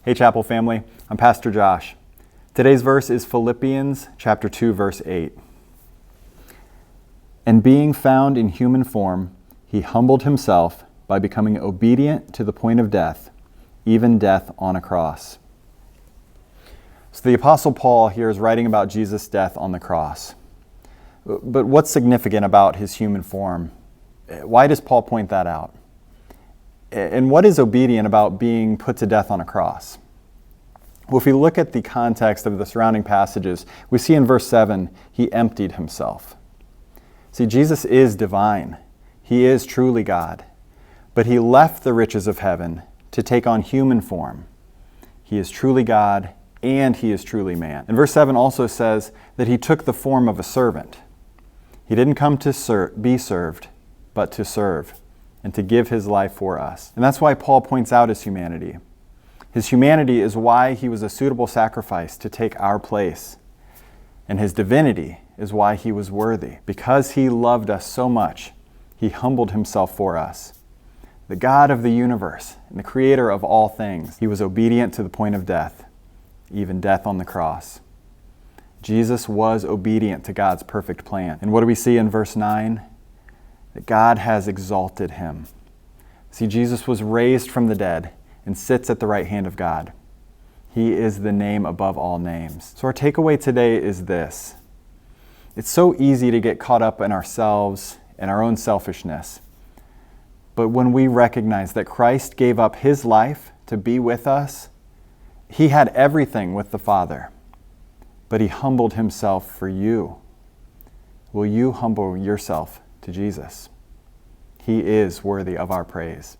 Hey Chapel family, I'm Pastor Josh. Today's verse is Philippians chapter 2, verse 8. And being found in human form, he humbled himself by becoming obedient to the point of death, even death on a cross. So the Apostle Paul here is writing about Jesus' death on the cross. But what's significant about his human form? Why does Paul point that out? And what is obedient about being put to death on a cross? Well, if we look at the context of the surrounding passages, we see in verse 7, he emptied himself. See, Jesus is divine. He is truly God. But he left the riches of heaven to take on human form. He is truly God and he is truly man. And verse 7 also says that he took the form of a servant. He didn't come to be served, but to serve and to give his life for us. And that's why Paul points out his humanity. His humanity is why he was a suitable sacrifice to take our place. And his divinity is why he was worthy. Because he loved us so much, he humbled himself for us. The God of the universe and the creator of all things, he was obedient to the point of death, even death on the cross. Jesus was obedient to God's perfect plan. And what do we see in verse 9? That God has exalted him. See, Jesus was raised from the dead and sits at the right hand of God. He is the name above all names. So our takeaway today is this. It's so easy to get caught up in ourselves and our own selfishness. But when we recognize that Christ gave up his life to be with us, he had everything with the Father, but he humbled himself for you. Will you humble yourself to Jesus? He is worthy of our praise.